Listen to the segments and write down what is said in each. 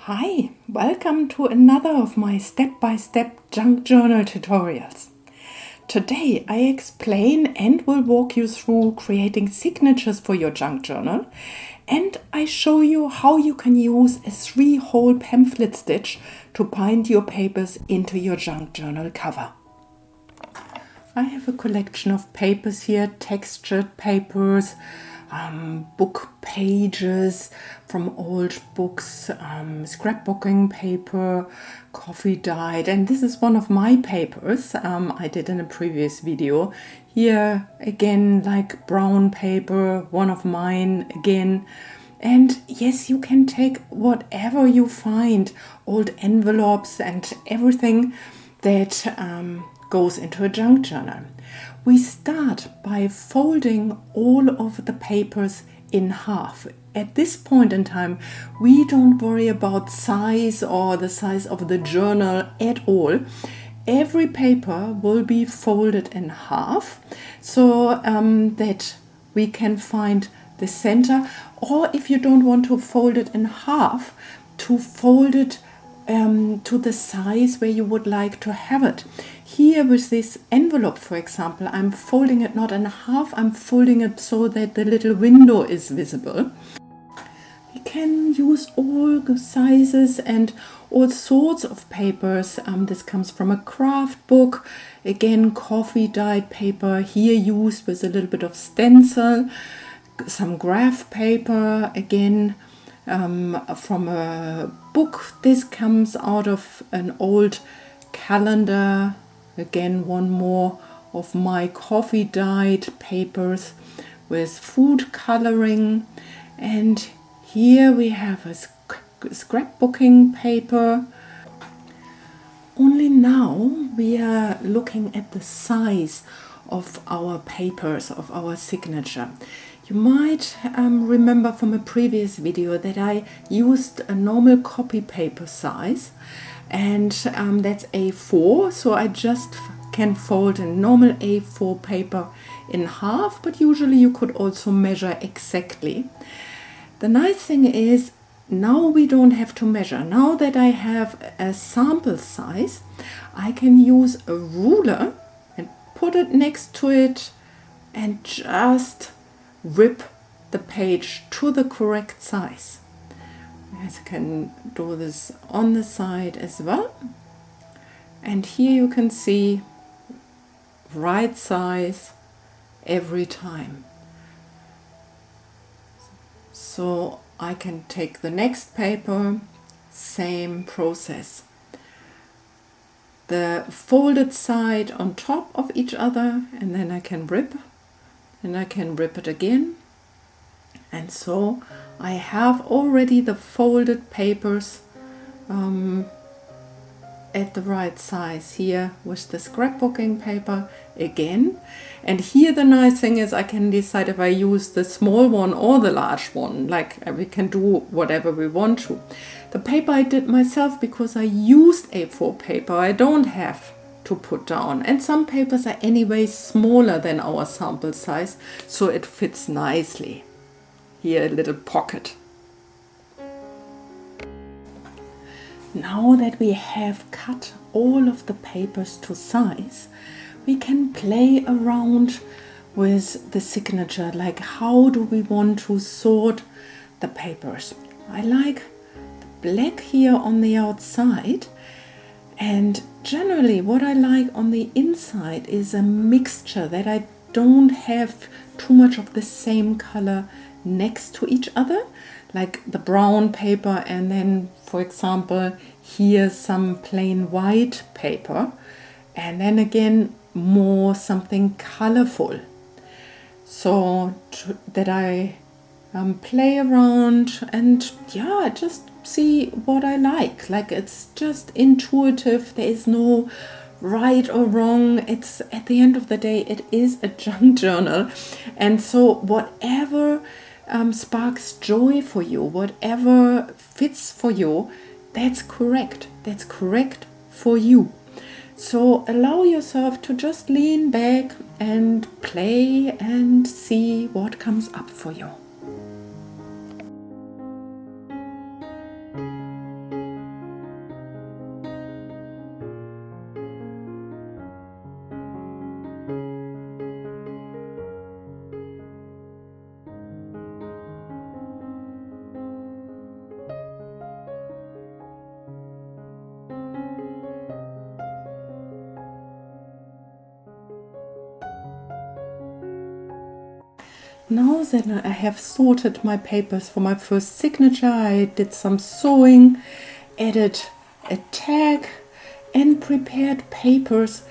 Hi, welcome to another of my step-by-step junk journal tutorials. Today I explain and will walk you through creating signatures for your junk journal, and I show you how you can use a 3-hole pamphlet stitch to bind your papers into your junk journal cover. I have a collection of papers here, textured papers, book pages from old books, scrapbooking paper, coffee dyed, and this is one of my papers I did in a previous video. Here again, like brown paper, one of mine again. And yes, you can take whatever you find, old envelopes and everything that goes into a junk journal. We start by folding all of the papers in half. At this point in time, we don't worry about size or the size of the journal at all. Every paper will be folded in half so that we can find the center, or if you don't want to fold it in half, to fold it to the size where you would like to have it. Here with this envelope, for example, I'm folding it not in half, I'm folding it so that the little window is visible. We can use all sizes and all sorts of papers. This comes from a craft book. Again, coffee dyed paper, here used with a little bit of stencil. Some graph paper, again, from a book. This comes out of an old calendar. Again, one more of my coffee dyed papers with food coloring. And here we have a scrapbooking paper. Only now we are looking at the size of our papers, of our signature. You might remember from a previous video that I used a normal copy paper size, and that's A4, so I just can fold a normal A4 paper in half, but usually you could also measure exactly. The nice thing is, now we don't have to measure. Now that I have a sample size, I can use a ruler and put it next to it and just rip the page to the correct size. I can do this on the side as well. And here you can see right size every time. So I can take the next paper, same process. The folded side on top of each other, and then I can rip, and I can rip it again. And so I have already the folded papers at the right size here with the scrapbooking paper again. And here the nice thing is I can decide if I use the small one or the large one. Like, we can do whatever we want to. The paper I did myself because I used A4 paper. I don't have to put down, and some papers are anyway smaller than our sample size, so it fits nicely. Here a little pocket. Now that we have cut all of the papers to size, we can play around with the signature, like how do we want to sort the papers. I like the black here on the outside, and generally what I like on the inside is a mixture that I don't have too much of the same color next to each other, like the brown paper and then, for example, here some plain white paper, and then again more something colorful, so that I play around and just see what I like it's just intuitive. There is no right or wrong. It's, at the end of the day, it is a junk journal, and so whatever sparks joy for you, whatever fits for you, that's correct. That's correct for you. So allow yourself to just lean back and play and see what comes up for you. Now that I have sorted my papers for my first signature, I did some sewing, added a tag and prepared papers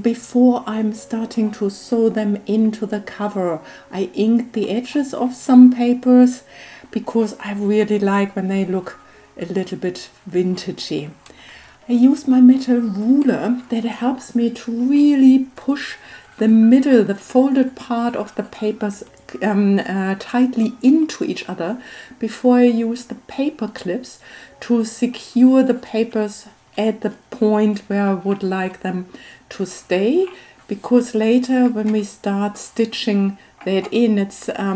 before I'm starting to sew them into the cover. I inked the edges of some papers because I really like when they look a little bit vintagey. I use my metal ruler that helps me to really push the middle, the folded part of the papers tightly into each other before I use the paper clips to secure the papers at the point where I would like them to stay, because later when we start stitching that in, it's a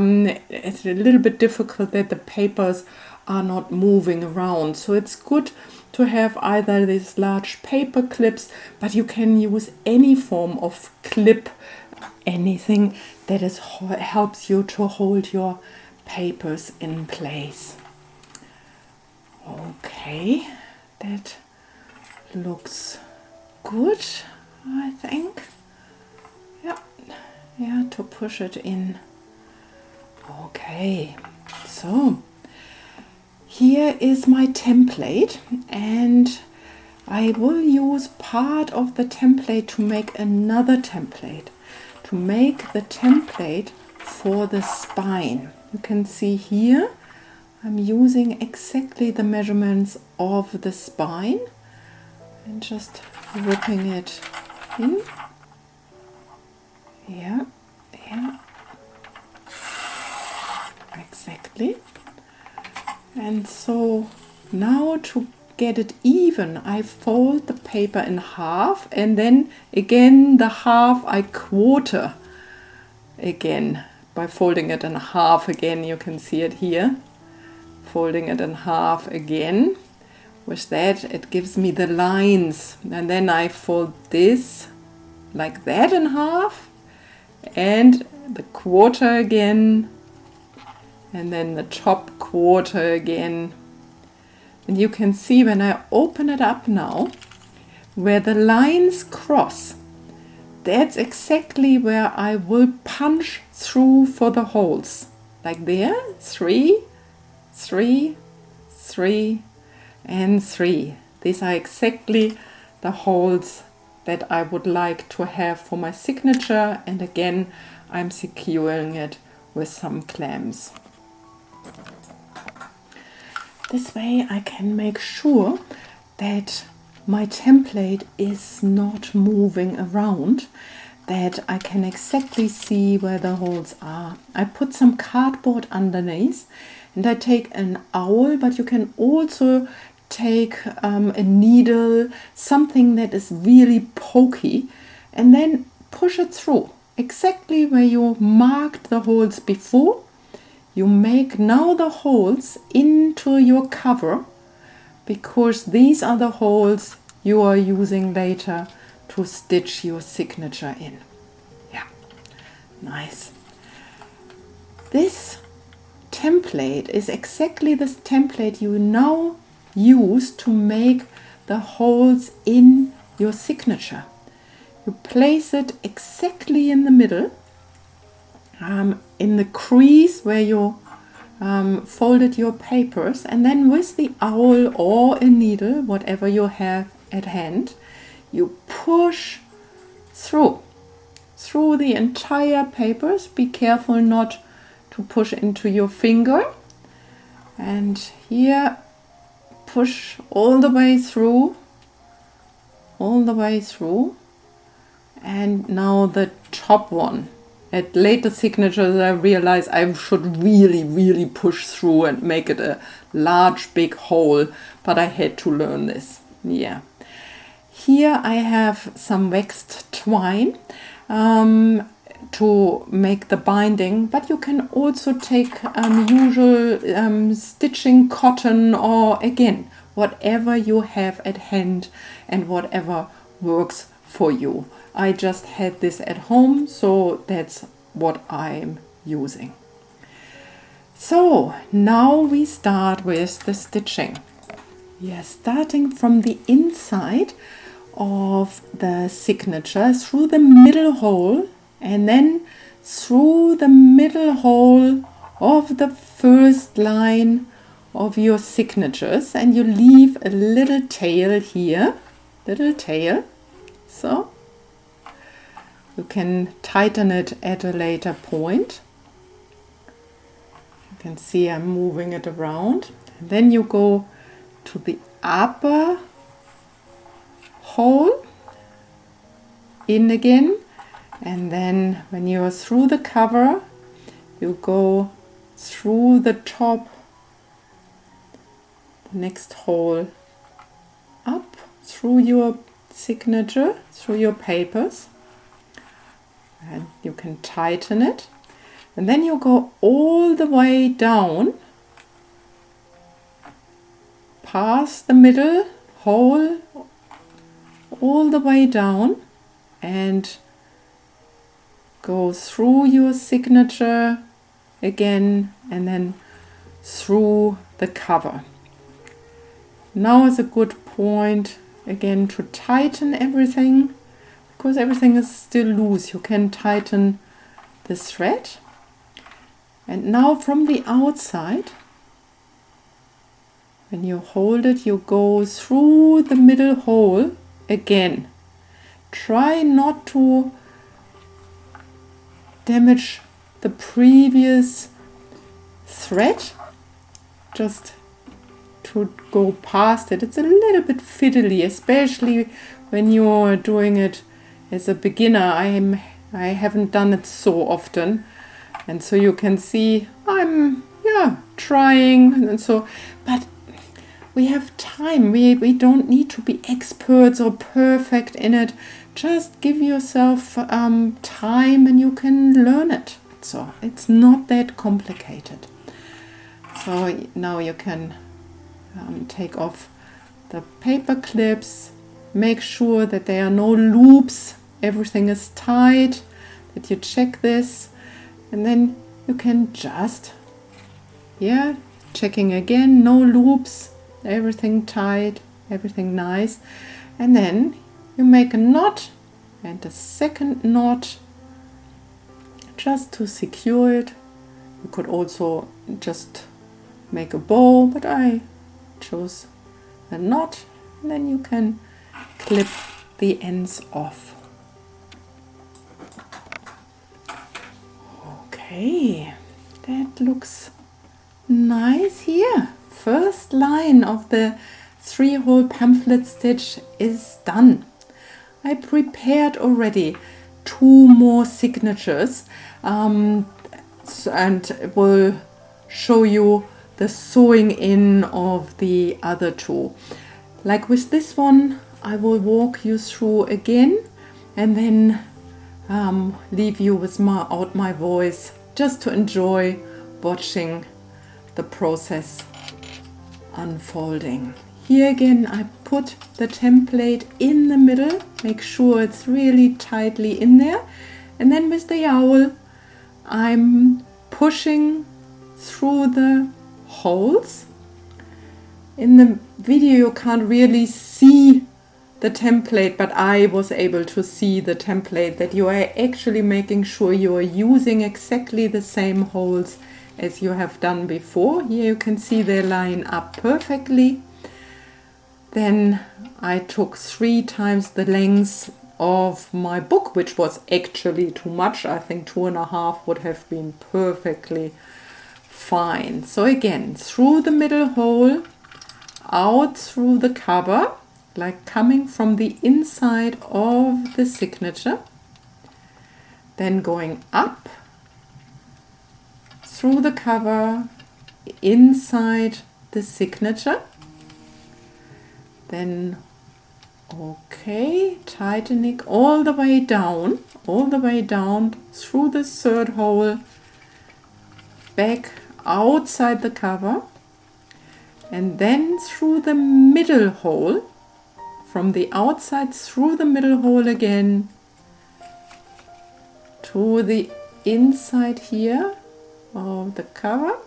little bit difficult that the papers are not moving around. So it's good to have either these large paper clips, but you can use any form of clip, anything that helps you to hold your papers in place. Okay, that looks good, I think. Yeah, to push it in. Okay, so here is my template, and I will use part of the template to make another template, to make the template for the spine. You can see here I'm using exactly the measurements of the spine and just ripping it in. Yeah, exactly. And so now to get it even, I fold the paper in half, and then again the half I quarter again by folding it in half again. You can see it here, folding it in half again. With that it gives me the lines, and then I fold this like that in half and the quarter again, and then the top quarter again. And you can see when I open it up now, where the lines cross, that's exactly where I will punch through for the holes. Like there, 3, 3, 3, and 3. These are exactly the holes that I would like to have for my signature, and again I'm securing it with some clamps. This way I can make sure that my template is not moving around, that I can exactly see where the holes are. I put some cardboard underneath, and I take an owl, but you can also take a needle, something that is really pokey, and then push it through exactly where you marked the holes before. You make now the holes into your cover, because these are the holes you are using later to stitch your signature in. Yeah, nice. This template is exactly this template you now use to make the holes in your signature. You place it exactly in the middle, in the crease where you folded your papers, and then with the owl or a needle, whatever you have at hand, you push through the entire papers. Be careful not to push into your finger, and here push all the way through, and now the top one. At later signatures I realized I should really push through and make it a large big hole, but I had to learn this. Yeah. Here I have some waxed twine to make the binding, but you can also take usual stitching cotton, or again whatever you have at hand and whatever works for you. I just had this at home, so that's what I'm using. So now we start with the stitching. We are starting from the inside of the signature through the middle hole, and then through the middle hole of the first line of your signatures, and you leave a little tail here, little tail. So you can tighten it at a later point. You can see I'm moving it around. And then you go to the upper hole, in again, and then when you are through the cover, you go through the top, the next hole up, through your signature, through your papers, and you can tighten it, and then you go all the way down, past the middle hole, all the way down, and go through your signature again, and then through the cover. Now is a good point again to tighten everything, because everything is still loose. You can tighten the thread. And now from the outside, when you hold it, you go through the middle hole again. Try not to damage the previous thread, just to go past it. It's a little bit fiddly, especially when you're doing it as a beginner. I haven't done it so often, and so you can see I'm trying, and so, but we have time. We don't need to be experts or perfect in it. Just give yourself time and you can learn it. So it's not that complicated. So now you can take off the paper clips. Make sure that there are no loops. Everything is tight, that you check this. And then you can just, checking again, no loops. Everything tight, everything nice, and then you make a knot and a second knot just to secure it. You could also just make a bow, but I chose a knot, and then you can clip the ends off. Okay, that looks nice here. First line of the 3-hole pamphlet stitch is done. I prepared already 2 more signatures and will show you the sewing in of the other 2. Like with this one, I will walk you through again and then leave you with my voice, just to enjoy watching the process unfolding. Here again, I put the template in the middle, make sure it's really tightly in there, and then with the owl I'm pushing through the holes. In the video you can't really see the template, but I was able to see the template, that you are actually making sure you are using exactly the same holes as you have done before. Here you can see they line up perfectly. Then I took 3 times the length of my book, which was actually too much. I think 2.5 would have been perfectly fine. So again, through the middle hole, out through the cover, like coming from the inside of the signature, then going up through the cover, inside the signature, then tightening all the way down through the 3rd hole, back outside the cover, and then through the middle hole, from the outside through the middle hole again to the inside here of the cover,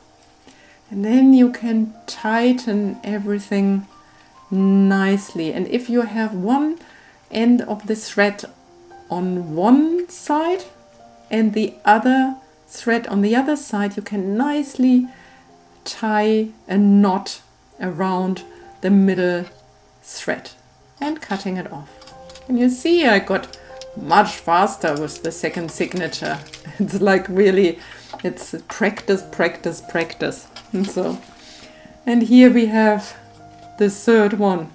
and then you can tighten everything nicely. And if you have one end of the thread on one side, and the other thread on the other side, you can nicely tie a knot around the middle thread and cutting it off. And you see I got much faster with the second signature. It's like really, it's practice, practice, practice. And here we have the third one.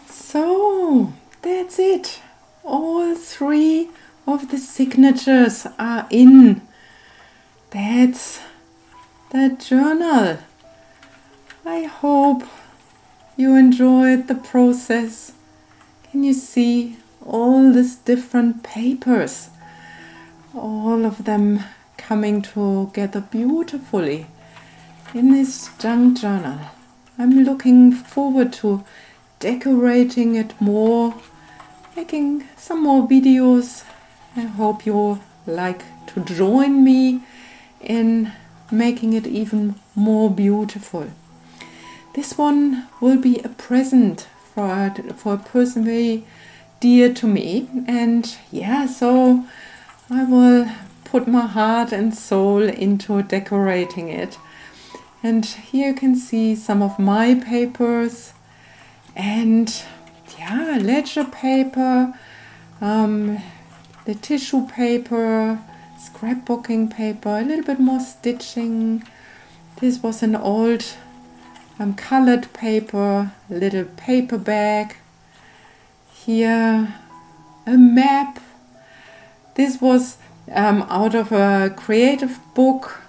So that's it. All three of the signatures are in. That's the journal. I hope you enjoyed the process. Can you see all these different papers? All of them coming together beautifully in this junk journal. I'm looking forward to decorating it more, making some more videos. I hope you like to join me in making it even more beautiful. This one will be a present for a person very dear to me, and yeah, so I will put my heart and soul into decorating it. And here you can see some of my papers and yeah, ledger paper, the tissue paper, scrapbooking paper, a little bit more stitching. This was an old colored paper, a little paper bag. Here a map. This was out of a creative book.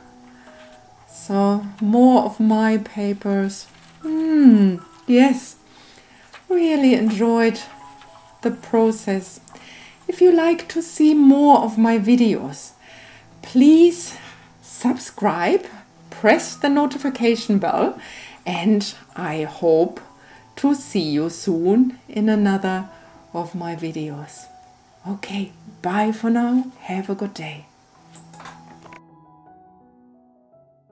So more of my papers. Yes, really enjoyed the process. If you like to see more of my videos, please subscribe, press the notification bell, and I hope to see you soon in another of my videos. Okay, bye for now. Have a good day.